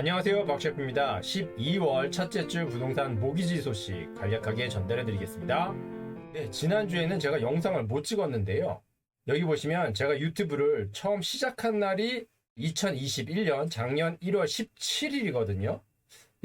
안녕하세요, 박셰프입니다. 12월 첫째 주 부동산 모기지 소식 간략하게 전달해 드리겠습니다. 네, 지난주에는 제가 영상을 못 찍었는데요. 여기 보시면 제가 유튜브를 처음 시작한 날이 2021년 작년 1월 17일이거든요.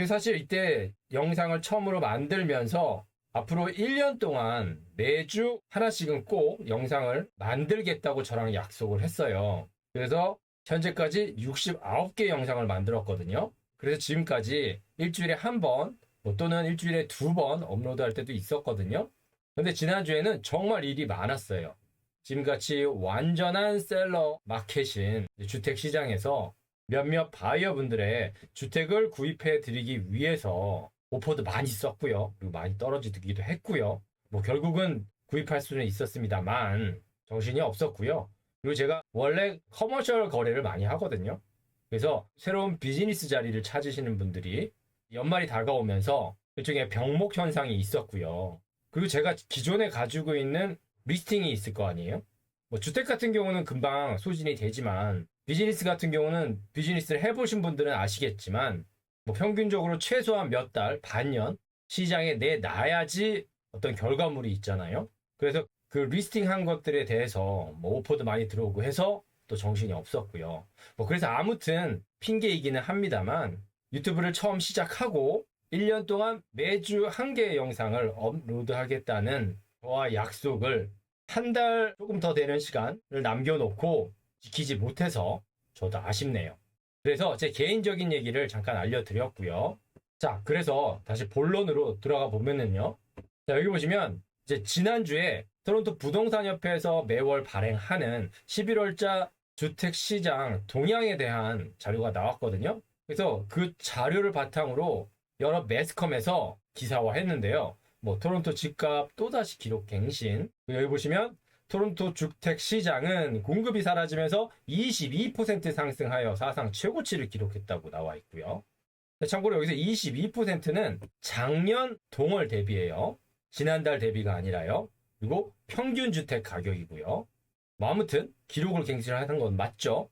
사실 이때 영상을 처음으로 만들면서 앞으로 1년 동안 매주 하나씩은 꼭 영상을 만들겠다고 저랑 약속을 했어요. 그래서 현재까지 69개 영상을 만들었거든요. 그래서 지금까지 일주일에 한 번, 또는 일주일에 두 번 업로드할 때도 있었거든요. 근데 지난주에는 정말 일이 많았어요. 지금같이 완전한 셀러 마켓인 주택시장에서 몇몇 바이어분들의 주택을 구입해 드리기 위해서 오퍼도 많이 썼고요. 그리고 많이 떨어지기도 했고요. 결국은 구입할 수는 있었습니다만 정신이 없었고요. 그리고 제가 원래 커머셜 거래를 많이 하거든요. 그래서 새로운 비즈니스 자리를 찾으시는 분들이 연말이 다가오면서 일종의 병목 현상이 있었고요. 그리고 제가 기존에 가지고 있는 리스팅이 있을 거 아니에요? 주택 같은 경우는 금방 소진이 되지만 비즈니스 같은 경우는 비즈니스를 해보신 분들은 아시겠지만 평균적으로 최소한 몇 달, 반년 시장에 내놔야지 어떤 결과물이 있잖아요. 그래서 그 리스팅한 것들에 대해서 오퍼도 많이 들어오고 해서 또 정신이 없었고요. 그래서 아무튼 핑계이기는 합니다만 유튜브를 처음 시작하고 1년 동안 매주 한 개의 영상을 업로드하겠다는 저와 약속을 한 달 조금 더 되는 시간을 남겨놓고 지키지 못해서 저도 아쉽네요. 그래서 제 개인적인 얘기를 잠깐 알려드렸고요. 자, 그래서 다시 본론으로 들어가 보면은요. 자, 여기 보시면 이제 지난주에 토론토 부동산협회에서 매월 발행하는 11월자 주택시장 동향에 대한 자료가 나왔거든요. 그래서 그 자료를 바탕으로 여러 매스컴에서 기사화했는데요. 토론토 집값 또다시 기록 갱신. 여기 보시면 토론토 주택시장은 공급이 사라지면서 22% 상승하여 사상 최고치를 기록했다고 나와 있고요. 참고로 여기서 22%는 작년 동월 대비예요. 지난달 대비가 아니라요. 그리고 평균 주택 가격이고요. 아무튼 기록을 갱신하는 건 맞죠.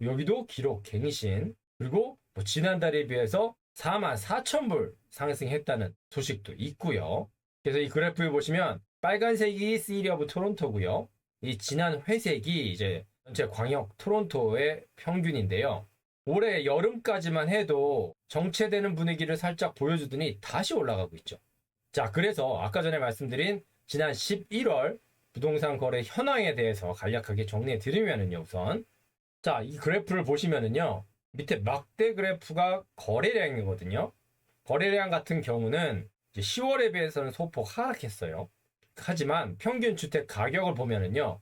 여기도 기록 갱신. 그리고 지난달에 비해서 44,000불 상승했다는 소식도 있고요. 그래서 이 그래프에 보시면 빨간색이 시티 오브 토론토고요. 이 진한 회색이 이제 전체 광역 토론토의 평균인데요. 올해 여름까지만 해도 정체되는 분위기를 살짝 보여주더니 다시 올라가고 있죠. 자, 그래서 아까 전에 말씀드린 지난 11월 부동산 거래 현황에 대해서 간략하게 정리해 드리면은요, 우선. 자, 이 그래프를 보시면은요, 밑에 막대 그래프가 거래량이거든요. 거래량 같은 경우는 10월에 비해서는 소폭 하락했어요. 하지만 평균 주택 가격을 보면은요,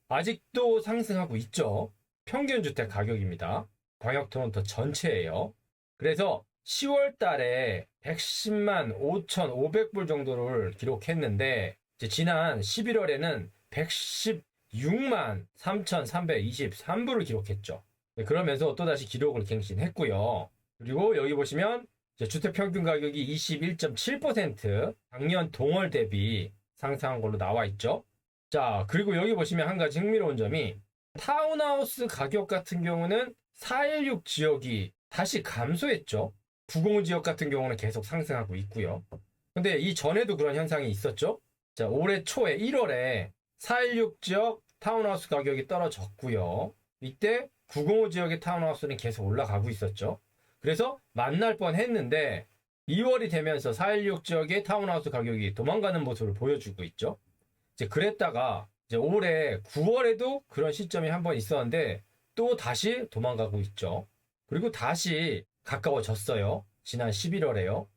아직도 상승하고 있죠. 평균 주택 가격입니다. 광역 토론토 전체예요. 그래서 10월 달에 110만 5,500불 정도를 기록했는데 지난 11월에는 116만 3,323불을 기록했죠. 그러면서 또다시 기록을 갱신했고요. 그리고 여기 보시면 주택 평균 가격이 21.7% 작년 동월 대비 상승한 걸로 나와 있죠. 자, 그리고 여기 보시면 한 가지 흥미로운 점이 타운하우스 가격 같은 경우는 416 지역이 다시 감소했죠. 905 지역 같은 경우는 계속 상승하고 있고요. 근데 이 전에도 그런 현상이 있었죠. 자, 올해 초에 1월에 416 지역 타운하우스 가격이 떨어졌고요. 이때 905 지역의 타운하우스는 계속 올라가고 있었죠. 그래서 만날 뻔 했는데 2월이 되면서 416 지역의 타운하우스 가격이 도망가는 모습을 보여주고 있죠. 이제 그랬다가 이제 올해 9월에도 그런 시점이 한 번 있었는데 또 다시 도망가고 있죠. 그리고 다시 가까워졌어요. 지난 11월에요.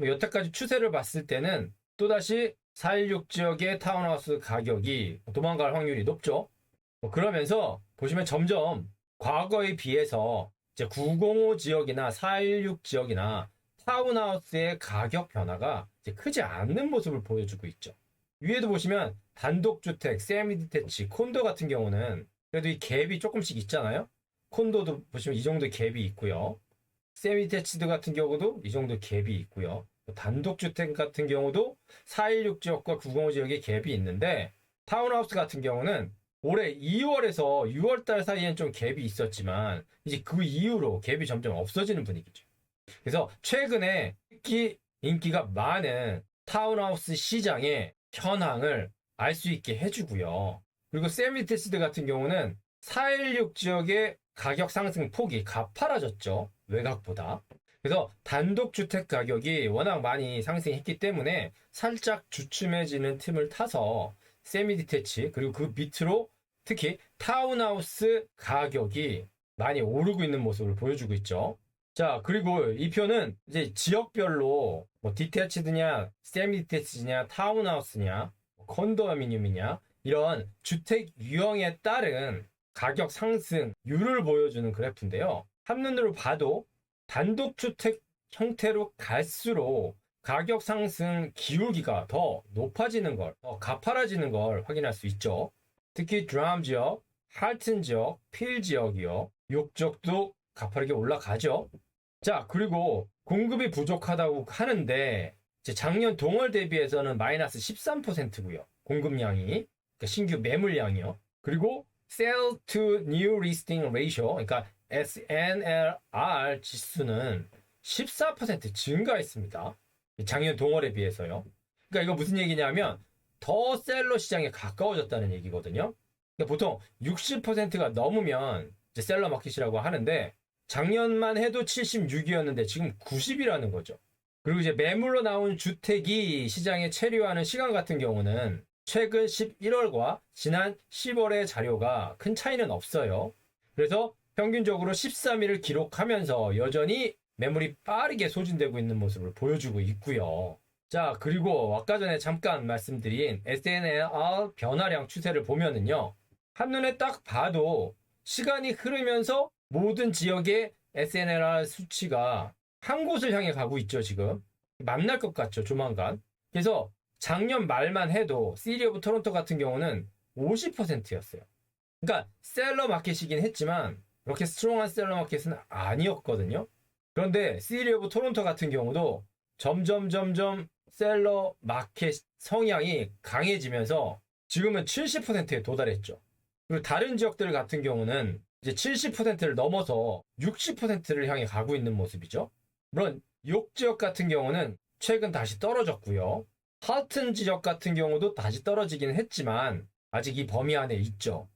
여태까지 추세를 봤을 때는 또다시 416 지역의 타운하우스 가격이 도망갈 확률이 높죠. 그러면서 보시면 점점 과거에 비해서 이제 905 지역이나 416 지역이나 타운하우스의 가격 변화가 이제 크지 않는 모습을 보여주고 있죠. 위에도 보시면 단독주택, 세미디태치, 콘도 같은 경우는 그래도 이 갭이 조금씩 있잖아요. 콘도도 보시면 이 정도 갭이 있고요. 세미디태치드 같은 경우도 이 정도 갭이 있고요. 단독주택 같은 경우도 416 지역과 905 지역의 갭이 있는데 타운하우스 같은 경우는 올해 2월에서 6월달 사이엔 좀 갭이 있었지만 이제 그 이후로 갭이 점점 없어지는 분위기죠. 그래서 최근에 특히 인기가 많은 타운하우스 시장의 현황을 알 수 있게 해주고요. 그리고 세미테스드 같은 경우는 416 지역의 가격 상승 폭이 가파라졌죠. 외곽보다. 그래서 단독주택 가격이 워낙 많이 상승했기 때문에 살짝 주춤해지는 틈을 타서 세미디테치 그리고 그 밑으로 특히 타운하우스 가격이 많이 오르고 있는 모습을 보여주고 있죠. 자, 그리고 이 표는 이제 지역별로 뭐 디태치드냐, 세미디태치드냐, 타운하우스냐, 컨도미니엄이냐 이런 주택 유형에 따른 가격 상승률을 보여주는 그래프인데요. 한눈으로 봐도 단독주택 형태로 갈수록 가격 상승 기울기가 더 높아지는 걸, 더 가파라지는 걸 확인할 수 있죠. 특히 드럼 지역, 할튼 지역, 필 지역이요. 욕지역도 가파르게 올라가죠. 자, 그리고 공급이 부족하다고 하는데 이제 작년 동월 대비해서는 마이너스 13%고요. 공급량이, 그러니까 신규 매물량이요. 그리고 Sell to New Listing Ratio, 그러니까 SNLR 지수는 14% 증가했습니다. 작년 동월에 비해서요. 그러니까 이거 무슨 얘기냐면 더 셀러 시장에 가까워졌다는 얘기거든요. 그러니까 보통 60%가 넘으면 이제 셀러 마켓이라고 하는데 작년만 해도 76이었는데 지금 90이라는 거죠. 그리고 이제 매물로 나온 주택이 시장에 체류하는 시간 같은 경우는 최근 11월과 지난 10월의 자료가 큰 차이는 없어요. 그래서 평균적으로 13일을 기록하면서 여전히 매물이 빠르게 소진되고 있는 모습을 보여주고 있고요. 자, 그리고 아까 전에 잠깐 말씀드린 SNLR 변화량 추세를 보면은요. 한눈에 딱 봐도 시간이 흐르면서 모든 지역의 SNLR 수치가 한 곳을 향해 가고 있죠, 지금. 만날 것 같죠, 조만간. 그래서 작년 말만 해도 시리 오브 토론토 같은 경우는 50%였어요. 그러니까 셀러 마켓이긴 했지만 그렇게 스트롱한 셀러 마켓은 아니었거든요. 그런데 시리 오브 토론토 같은 경우도 점점 셀러 마켓 성향이 강해지면서 지금은 70%에 도달했죠. 그리고 다른 지역들 같은 경우는 이제 70%를 넘어서 60%를 향해 가고 있는 모습이죠. 물론 욕 지역 같은 경우는 최근 다시 떨어졌고요. 하튼 지역 같은 경우도 다시 떨어지긴 했지만 아직 이 범위 안에 있죠.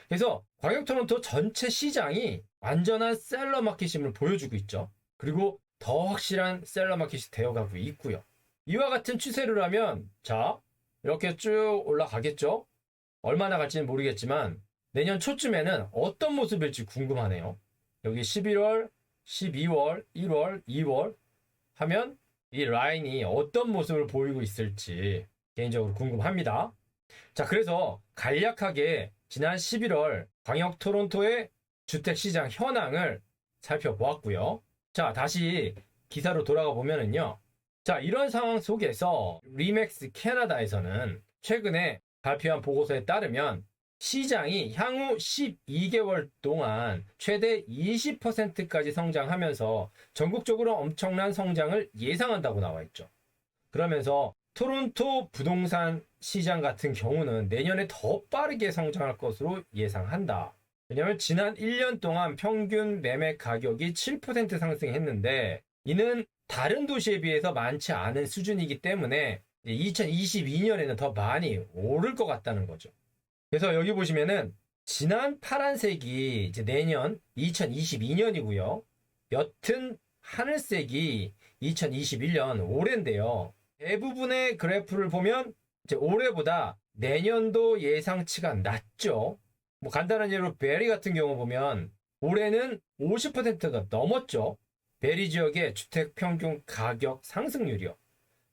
그래서 광역 토론토 전체 시장이 완전한 셀러 마켓임을 보여주고 있죠. 그리고 더 확실한 셀러 마켓이 되어가고 있고요. 이와 같은 추세를 하면 자 이렇게 쭉 올라가겠죠. 얼마나 갈지는 모르겠지만 내년 초쯤에는 어떤 모습일지 궁금하네요. 여기 11월, 12월, 1월, 2월 하면 이 라인이 어떤 모습을 보이고 있을지 개인적으로 궁금합니다. 자, 그래서 간략하게 지난 11월 광역 토론토의 주택시장 현황을 살펴보았고요. 자, 다시 기사로 돌아가 보면은요. 자, 이런 상황 속에서 리맥스 캐나다에서는 최근에 발표한 보고서에 따르면 시장이 향후 12개월 동안 최대 20%까지 성장하면서 전국적으로 엄청난 성장을 예상한다고 나와 있죠. 그러면서 토론토 부동산 시장 같은 경우는 내년에 더 빠르게 성장할 것으로 예상한다. 왜냐하면 지난 1년 동안 평균 매매 가격이 7% 상승했는데 이는 다른 도시에 비해서 많지 않은 수준이기 때문에 2022년에는 더 많이 오를 것 같다는 거죠. 그래서 여기 보시면은 지난 파란색이 이제 내년 2022년이고요. 옅은 하늘색이 2021년 올해인데요. 대부분의 그래프를 보면 이제 올해보다 내년도 예상치가 낮죠. 뭐 간단한 예로 베리 같은 경우 보면 올해는 50%가 넘었죠. 베리 지역의 주택 평균 가격 상승률이요.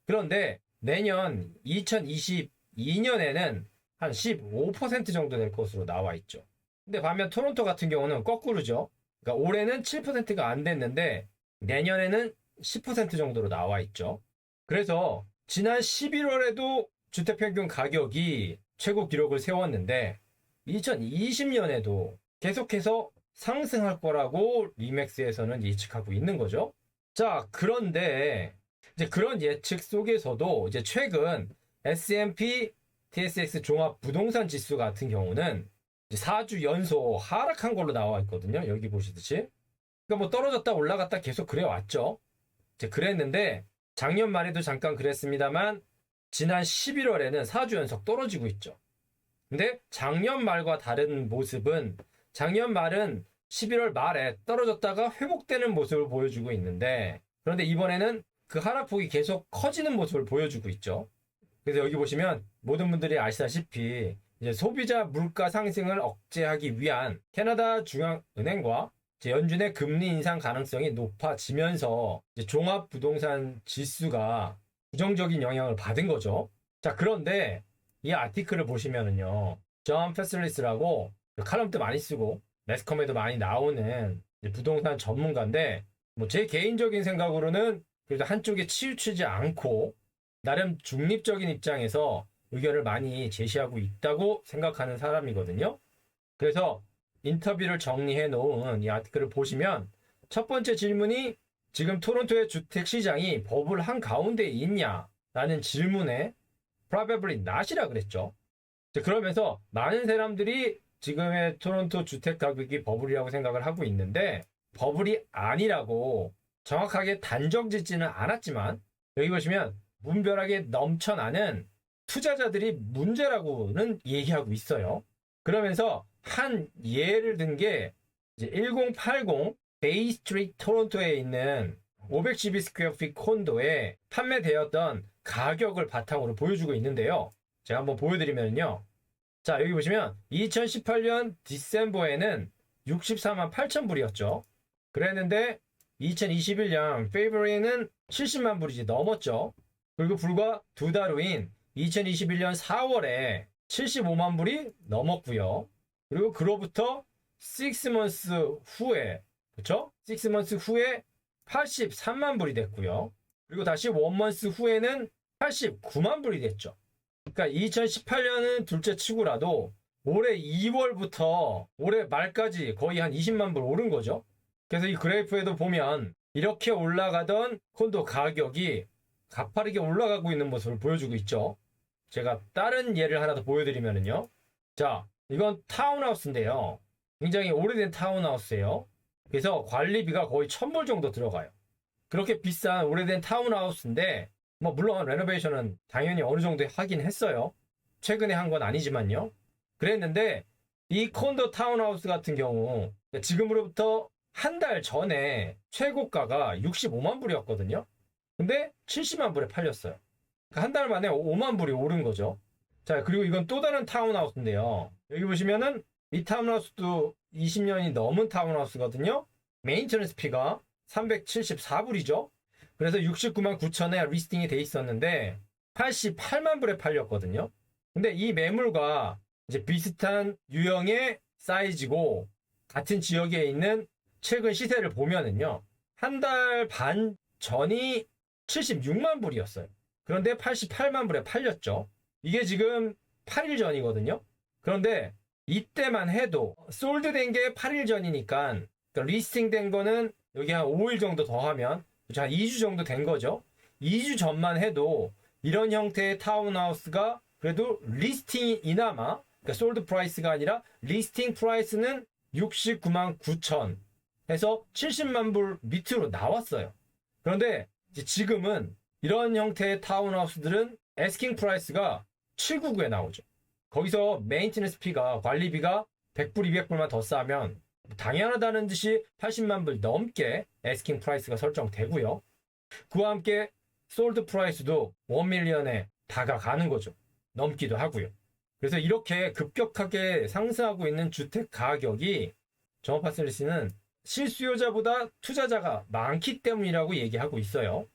그런데 내년 2022년에는 한 15% 정도 될 것으로 나와 있죠. 근데 반면 토론토 같은 경우는 거꾸로죠. 그러니까 올해는 7%가 안 됐는데 내년에는 10% 정도로 나와 있죠. 그래서 지난 11월에도 주택평균 가격이 최고 기록을 세웠는데 2020년에도 계속해서 상승할 거라고 리맥스에서는 예측하고 있는 거죠. 자, 그런데 이제 그런 예측 속에서도 이제 최근 S&P TSX 종합 부동산 지수 같은 경우는 4주 연속 하락한 걸로 나와 있거든요. 여기 보시듯이. 그러니까 뭐 떨어졌다 올라갔다 계속 그래 왔죠. 이제 그랬는데 작년 말에도 잠깐 그랬습니다만 지난 11월에는 4주 연속 떨어지고 있죠. 근데 작년 말과 다른 모습은 작년 말은 11월 말에 떨어졌다가 회복되는 모습을 보여주고 있는데 그런데 이번에는 그 하락폭이 계속 커지는 모습을 보여주고 있죠. 그래서 여기 보시면 모든 분들이 아시다시피 이제 소비자 물가 상승을 억제하기 위한 캐나다 중앙은행과 연준의 금리 인상 가능성이 높아지면서 종합 부동산 지수가 부정적인 영향을 받은 거죠. 자, 그런데 이 아티클을 보시면은요, 존 패슬리스라고 칼럼도 많이 쓰고 매스컴에도 많이 나오는 부동산 전문가인데, 뭐 제 개인적인 생각으로는 그래도 한쪽에 치우치지 않고 나름 중립적인 입장에서 의견을 많이 제시하고 있다고 생각하는 사람이거든요. 그래서 인터뷰를 정리해 놓은 이 아티클을 보시면 첫 번째 질문이 지금 토론토의 주택 시장이 버블 한가운데에 있냐라는 질문에 probably not이라 그랬죠. 그러면서 많은 사람들이 지금의 토론토 주택 가격이 버블이라고 생각을 하고 있는데 버블이 아니라고 정확하게 단정 짓지는 않았지만 여기 보시면 문별하게 넘쳐나는 투자자들이 문제라고는 얘기하고 있어요. 그러면서 한 예를 든 게 1080 베이 스트리트 토론토에 있는 512 스퀘어 핏 콘도에 판매되었던 가격을 바탕으로 보여주고 있는데요. 제가 한번 보여드리면요. 자, 여기 보시면 2018년 디셈버에는 64만 8천 불이었죠. 그랬는데 2021년 페브루아리에는 70만 불이 넘었죠. 그리고 불과 두 달 후인 2021년 4월에 75만 불이 넘었고요. 그리고 그로부터 6months 후에, 그렇죠? 6months 후에 83만 불이 됐고요. 그리고 다시 1month 후에는 89만 불이 됐죠. 그러니까 2018년은 둘째 치고라도 올해 2월부터 올해 말까지 거의 한 20만 불 오른 거죠. 그래서 이 그래프에도 보면 이렇게 올라가던 콘도 가격이 가파르게 올라가고 있는 모습을 보여주고 있죠. 제가 다른 예를 하나 더 보여드리면요. 자, 이건 타운하우스인데요. 굉장히 오래된 타운하우스예요. 그래서 관리비가 거의 1,000불 정도 들어가요. 그렇게 비싼 오래된 타운하우스인데 뭐 물론 레노베이션은 당연히 어느 정도 하긴 했어요. 최근에 한 건 아니지만요. 그랬는데 이 콘도 타운하우스 같은 경우 지금으로부터 한 달 전에 최고가가 65만 불이었거든요. 근데 70만 불에 팔렸어요. 한 달 만에 5만 불이 오른 거죠. 자, 그리고 이건 또 다른 타운하우스인데요. 여기 보시면은 이 타운하우스도 20년이 넘은 타운하우스거든요. 메인터넌스 피가 374불이죠. 그래서 69만 9천에 리스팅이 돼 있었는데 88만 불에 팔렸거든요. 근데 이 매물과 이제 비슷한 유형의 사이즈고 같은 지역에 있는 최근 시세를 보면은요. 한 달 반 전이 76만 불이었어요. 그런데 88만 불에 팔렸죠. 이게 지금 8일 전이거든요. 그런데 이때만 해도 솔드된 게 8일 전이니까 그러니까 리스팅된 거는 여기 한 5일 정도 더 하면 한 2주 정도 된 거죠. 2주 전만 해도 이런 형태의 타운하우스가 그래도 리스팅이 이나마 그러니까 솔드 프라이스가 아니라 리스팅 프라이스는 69만 9천 해서 70만 불 밑으로 나왔어요. 그런데 지금은 이런 형태의 타운하우스들은 애스킹 프라이스가 799에 나오죠. 거기서 메인티너스 피가 관리비가 100불, 200불만 더 싸면 당연하다는 듯이 80만 불 넘게 애스킹 프라이스가 설정되고요. 그와 함께 솔드 프라이스도 1밀리언에 다가가는 거죠. 넘기도 하고요. 그래서 이렇게 급격하게 상승하고 있는 주택 가격이 존 패슬리스는 실수요자보다 투자자가 많기 때문이라고 얘기하고 있어요.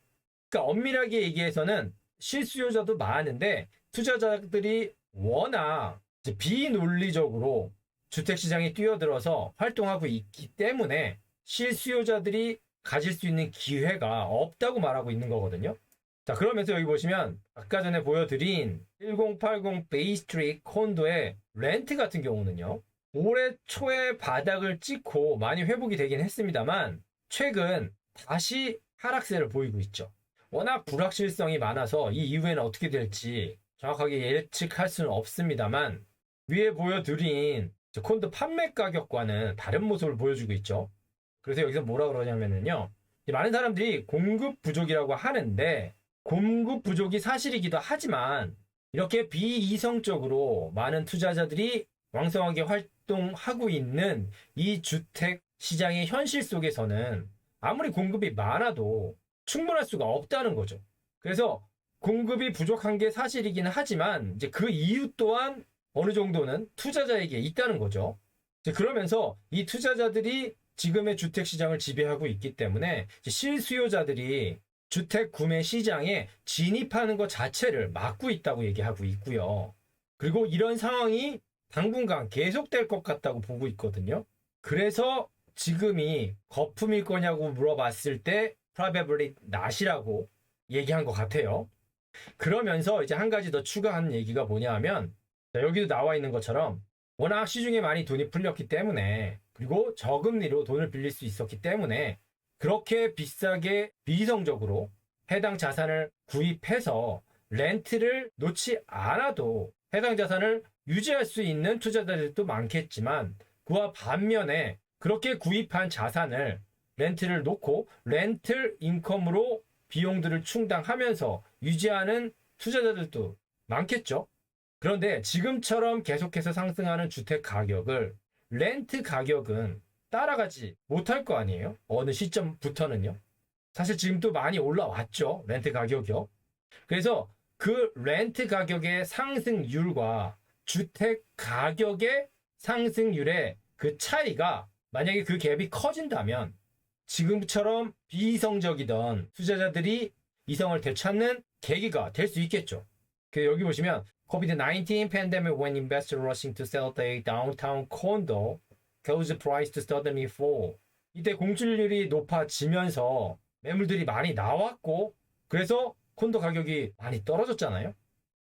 그러니까 엄밀하게 얘기해서는 실수요자도 많은데 투자자들이 워낙 비논리적으로 주택시장에 뛰어들어서 활동하고 있기 때문에 실수요자들이 가질 수 있는 기회가 없다고 말하고 있는 거거든요. 자, 그러면서 여기 보시면 아까 전에 보여드린 1080 베이 스트리트 콘도의 렌트 같은 경우는요. 올해 초에 바닥을 찍고 많이 회복이 되긴 했습니다만 최근 다시 하락세를 보이고 있죠. 워낙 불확실성이 많아서 이 이후에는 어떻게 될지 정확하게 예측할 수는 없습니다만 위에 보여드린 콘도 판매 가격과는 다른 모습을 보여주고 있죠. 그래서 여기서 뭐라 그러냐면요. 많은 사람들이 공급 부족이라고 하는데 공급 부족이 사실이기도 하지만 이렇게 비이성적으로 많은 투자자들이 왕성하게 활동하고 있는 이 주택 시장의 현실 속에서는 아무리 공급이 많아도 충분할 수가 없다는 거죠. 그래서 공급이 부족한 게 사실이긴 하지만 이제 그 이유 또한 어느 정도는 투자자에게 있다는 거죠. 그러면서 이 투자자들이 지금의 주택 시장을 지배하고 있기 때문에 실수요자들이 주택 구매 시장에 진입하는 것 자체를 막고 있다고 얘기하고 있고요. 그리고 이런 상황이 당분간 계속될 것 같다고 보고 있거든요. 그래서 지금이 거품일 거냐고 물어봤을 때 probably not이라고 얘기한 것 같아요. 그러면서 이제 한 가지 더 추가하는 얘기가 뭐냐 하면 여기도 나와 있는 것처럼 워낙 시중에 많이 돈이 풀렸기 때문에 그리고 저금리로 돈을 빌릴 수 있었기 때문에 그렇게 비싸게 비이성적으로 해당 자산을 구입해서 렌트를 놓지 않아도 해당 자산을 유지할 수 있는 투자자들도 많겠지만 그와 반면에 그렇게 구입한 자산을 렌트를 놓고 렌틀 인컴으로 비용들을 충당하면서 유지하는 투자자들도 많겠죠. 그런데 지금처럼 계속해서 상승하는 주택 가격을 렌트 가격은 따라가지 못할 거 아니에요? 어느 시점부터는요. 사실 지금도 많이 올라왔죠. 렌트 가격이요. 그래서 그 렌트 가격의 상승률과 주택 가격의 상승률의 그 차이가 만약에 그 갭이 커진다면 지금처럼 비이성적이던 투자자들이 이성을 되찾는 계기가 될 수 있겠죠. 여기 보시면 COVID-19 pandemic when investors rushing to sell their downtown condo caused price to suddenly fall. 이때 공실률이 높아지면서 매물들이 많이 나왔고 그래서 콘도 가격이 많이 떨어졌잖아요.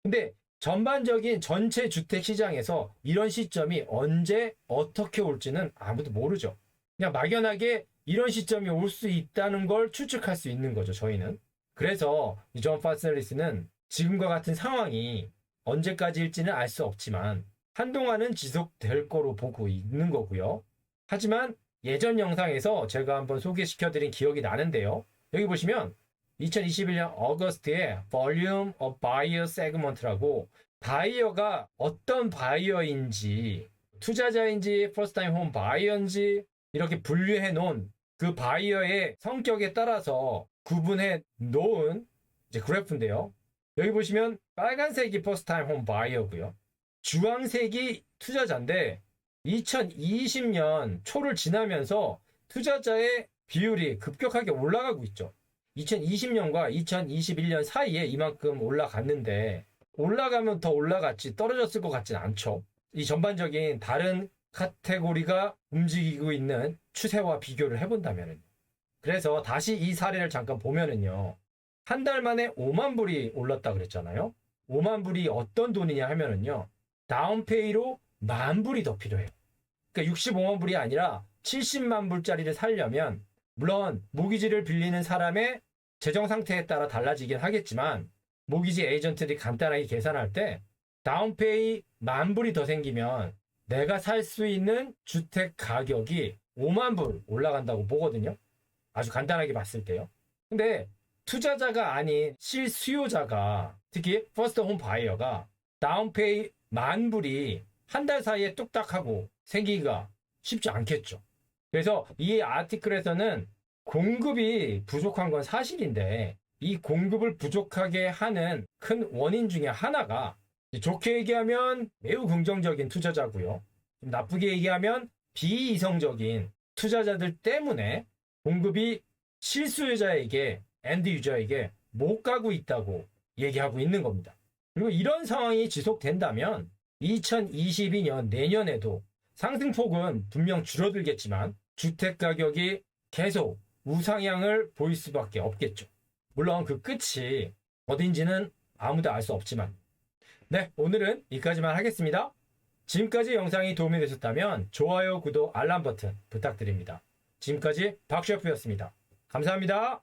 근데 전반적인 전체 주택 시장에서 이런 시점이 언제 어떻게 올지는 아무도 모르죠. 그냥 막연하게 이런 시점이 올 수 있다는 걸 추측할 수 있는 거죠, 저희는. 그래서 이 존 파셀리스는 지금과 같은 상황이 언제까지일지는 알 수 없지만 한동안은 지속될 거로 보고 있는 거고요. 하지만 예전 영상에서 제가 한번 소개시켜드린 기억이 나는데요. 여기 보시면 2021년 어거스트에 Volume of Buyer Segment라고 바이어가 어떤 바이어인지 투자자인지 First Time Home Buyer인지 이렇게 분류해 놓은 그 바이어의 성격에 따라서 구분해 놓은 이제 그래프인데요. 여기 보시면 빨간색이 First Time Home Buyer고요. 주황색이 투자자인데 2020년 초를 지나면서 투자자의 비율이 급격하게 올라가고 있죠. 2020년과 2021년 사이에 이만큼 올라갔는데 올라가면 더 올라갔지 떨어졌을 것 같진 않죠. 이 전반적인 다른 카테고리가 움직이고 있는 추세와 비교를 해본다면 그래서 다시 이 사례를 잠깐 보면은요. 한 달 만에 5만 불이 올랐다 그랬잖아요. 5만 불이 어떤 돈이냐 하면은요. 다운페이로 1만 불이 더 필요해요. 그러니까 65만 불이 아니라 70만 불짜리를 사려면 물론 모기지를 빌리는 사람의 재정 상태에 따라 달라지긴 하겠지만 모기지 에이전트들이 간단하게 계산할 때 다운페이 1만 불이 더 생기면 내가 살 수 있는 주택 가격이 5만 불 올라간다고 보거든요. 아주 간단하게 봤을 때요. 근데 투자자가 아닌 실수요자가 특히 퍼스트 홈 바이어가 다운페이 1만 불이 한 달 사이에 뚝딱하고 생기기가 쉽지 않겠죠. 그래서 이 아티클에서는 공급이 부족한 건 사실인데 이 공급을 부족하게 하는 큰 원인 중에 하나가 좋게 얘기하면 매우 긍정적인 투자자고요. 좀 나쁘게 얘기하면 비이성적인 투자자들 때문에 공급이 실수요자에게 엔드 유저에게 못 가고 있다고 얘기하고 있는 겁니다. 그리고 이런 상황이 지속된다면 2022년 내년에도 상승폭은 분명 줄어들겠지만 주택 가격이 계속 우상향을 보일 수밖에 없겠죠. 물론 그 끝이 어딘지는 아무도 알 수 없지만 네, 오늘은 여기까지만 하겠습니다. 지금까지 영상이 도움이 되셨다면 좋아요, 구독, 알람 버튼 부탁드립니다. 지금까지 박셰프였습니다. 감사합니다.